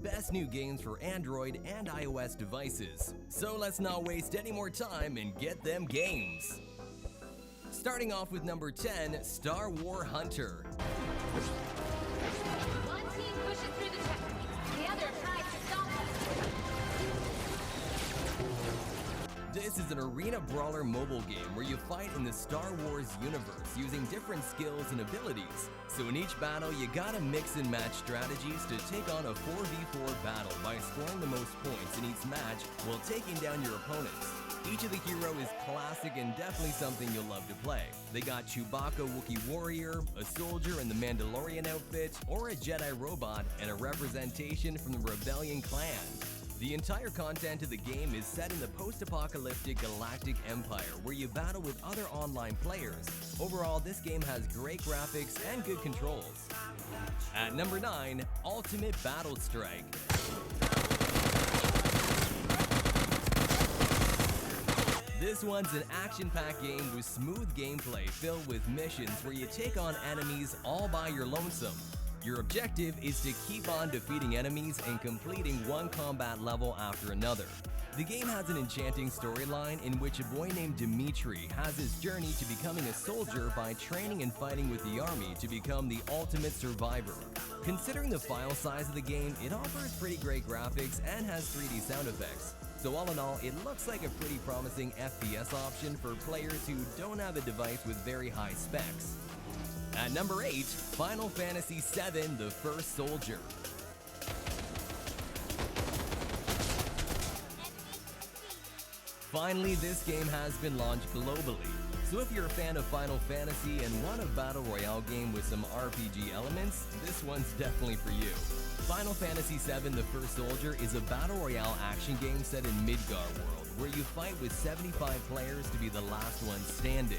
best new games for Android and iOS devices. So let's not waste any more time and get them games. Starting off with number 10, Star War Hunter. One team pushes through the checkpoints, the other tries to stop them. This is an arena brawler mobile game where you fight in the Star Wars universe using different skills and abilities. So in each battle, you gotta mix and match strategies to take on a 4v4 battle by scoring the most points in each match while taking down your opponents. Each of the hero is classic and definitely something you'll love to play. They got Chewbacca Wookiee Warrior, a soldier in the Mandalorian outfit, or a Jedi robot and a representation from the Rebellion clan. The entire content of the game is set in the post-apocalyptic galactic empire where you battle with other online players. Overall, this game has great graphics and good controls. At number 9, Ultimate Battle Strike. This one's an action-packed game with smooth gameplay filled with missions where you take on enemies all by your lonesome. Your objective is to keep on defeating enemies and completing one combat level after another. The game has an enchanting storyline in which a boy named Dimitri has his journey to becoming a soldier by training and fighting with the army to become the ultimate survivor. Considering the file size of the game, it offers pretty great graphics and has 3D sound effects. So all in all, it looks like a pretty promising FPS option for players who don't have a device with very high specs. At number 8, Final Fantasy VII: The First Soldier. Finally, this game has been launched globally. So if you're a fan of Final Fantasy and want a battle royale game with some RPG elements, this one's definitely for you. Final Fantasy VII: The First Soldier is a battle royale action game set in Midgar world, where you fight with 75 players to be the last one standing.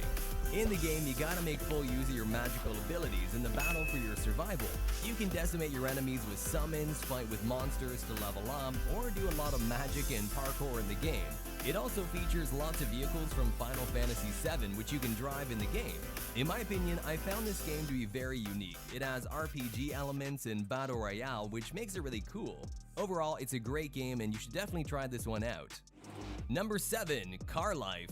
In the game, you gotta make full use of your magical abilities in the battle for your survival. You can decimate your enemies with summons, fight with monsters to level up, or do a lot of magic and parkour in the game. It also features lots of vehicles from Final Fantasy VII which you can drive in the game. In my opinion, I found this game to be very unique. It has RPG elements and Battle Royale, which makes it really cool. Overall, it's a great game and you should definitely try this one out. Number 7, Car Life.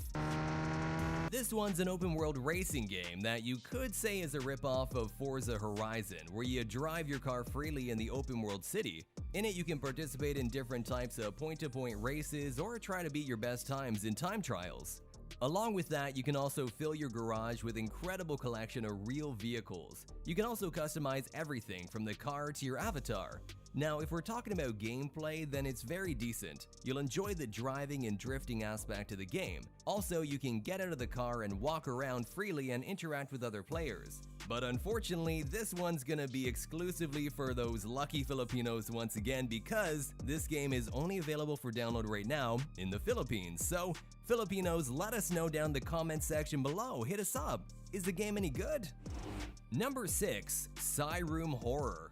This one's an open-world racing game that you could say is a ripoff of Forza Horizon, where you drive your car freely in the open-world city. In it, you can participate in different types of point-to-point races or try to beat your best times in time trials. Along with that, you can also fill your garage with incredible collection of real vehicles. You can also customize everything from the car to your avatar. Now, if we're talking about gameplay, then it's very decent. You'll enjoy the driving and drifting aspect of the game. Also, you can get out of the car and walk around freely and interact with other players. But unfortunately, this one's gonna be exclusively for those lucky Filipinos once again, because this game is only available for download right now in the Philippines. So, Filipinos, let us know down in the comment section below. Hit us up. Is the game any good? Number 6, Room Horror.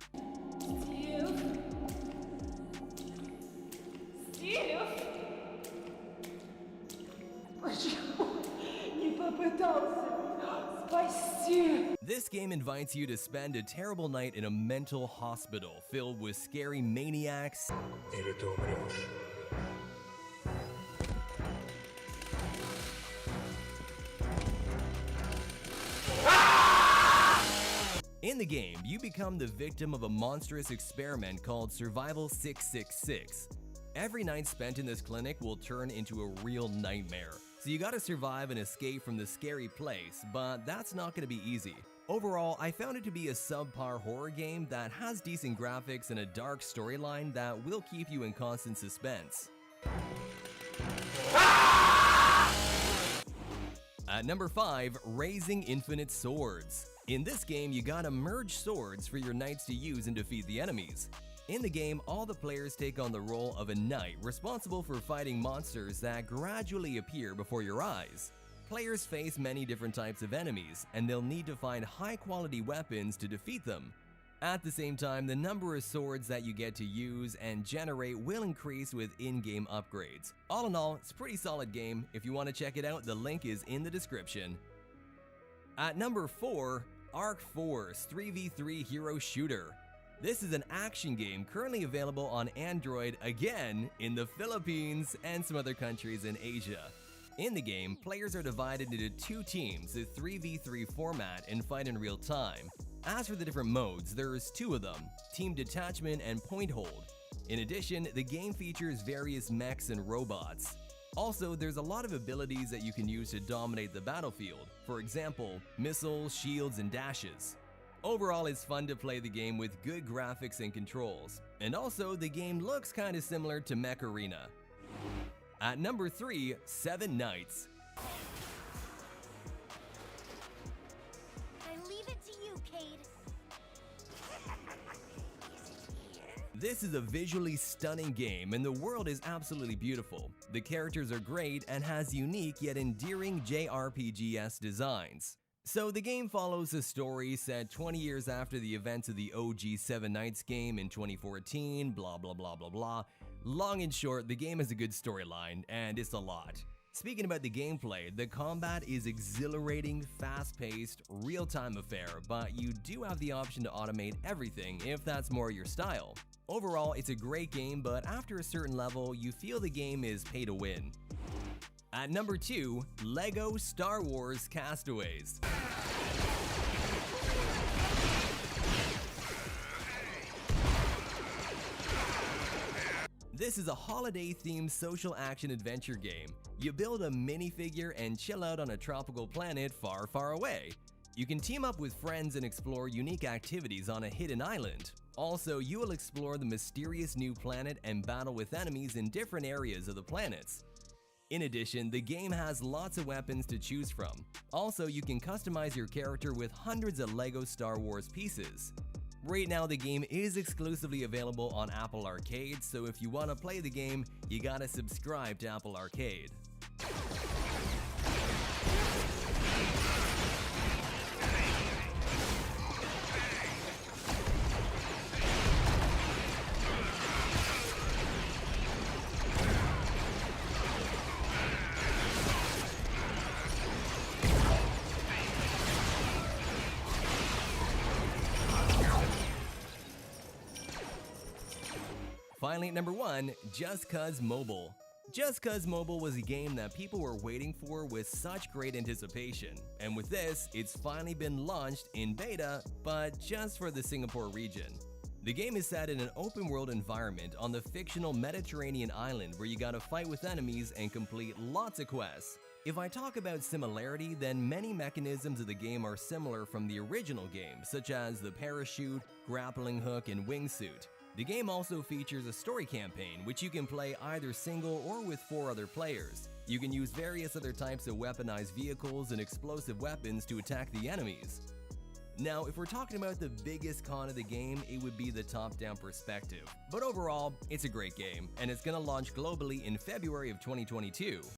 This game invites you to spend a terrible night in a mental hospital filled with scary maniacs, In the game, you become the victim of a monstrous experiment called Survival 666. Every night spent in this clinic will turn into a real nightmare. So you gotta survive and escape from the scary place, but that's not gonna be easy. Overall, I found it to be a subpar horror game that has decent graphics and a dark storyline that will keep you in constant suspense. At number 5, Raising Infinite Swords. In this game, you gotta merge swords for your knights to use and defeat the enemies. In the game, all the players take on the role of a knight responsible for fighting monsters that gradually appear before your eyes. Players face many different types of enemies, and they'll need to find high-quality weapons to defeat them. At the same time, the number of swords that you get to use and generate will increase with in-game upgrades. All in all, it's a pretty solid game. If you want to check it out, the link is in the description. At number 4, Arc Force 3v3 Hero Shooter. This is an action game currently available on Android again in the Philippines and some other countries in Asia. In the game, players are divided into two teams, a 3v3 format, and fight in real time. As for the different modes, there's two of them, Team Detachment and Point Hold. In addition, the game features various mechs and robots. Also, there's a lot of abilities that you can use to dominate the battlefield, for example, missiles, shields, and dashes. Overall, it's fun to play the game with good graphics and controls. And also, the game looks kinda similar to Mech Arena. At number 3, Seven Nights. I leave it to you, Cade. This is a visually stunning game and the world is absolutely beautiful. The characters are great and has unique yet endearing JRPG-esque designs. So the game follows a story set 20 years after the events of the OG Seven Nights game in 2014, blah blah blah blah blah. Long and short, the game has a good storyline, and it's a lot. Speaking about the gameplay, the combat is exhilarating, fast-paced, real-time affair, but you do have the option to automate everything if that's more your style. Overall, it's a great game, but after a certain level, you feel the game is pay to win. At number 2, LEGO Star Wars Castaways. This is a holiday-themed social action adventure game. You build a minifigure and chill out on a tropical planet far, far away. You can team up with friends and explore unique activities on a hidden island. Also, you will explore the mysterious new planet and battle with enemies in different areas of the planets. In addition, the game has lots of weapons to choose from. Also, you can customize your character with hundreds of LEGO Star Wars pieces. Right now, the game is exclusively available on Apple Arcade, so if you want to play the game, you gotta subscribe to Apple Arcade. Finally, at number 1, Just Cuz Mobile. Just Cuz Mobile was a game that people were waiting for with such great anticipation, and with this, it's finally been launched in beta, but just for the Singapore region. The game is set in an open-world environment on the fictional Mediterranean island where you gotta fight with enemies and complete lots of quests. If I talk about similarity, then many mechanisms of the game are similar from the original game, such as the parachute, grappling hook, and wingsuit. The game also features a story campaign, which you can play either single or with 4 other players. You can use various other types of weaponized vehicles and explosive weapons to attack the enemies. Now, if we're talking about the biggest con of the game, it would be the top-down perspective. But overall, it's a great game, and it's gonna launch globally in February of 2022.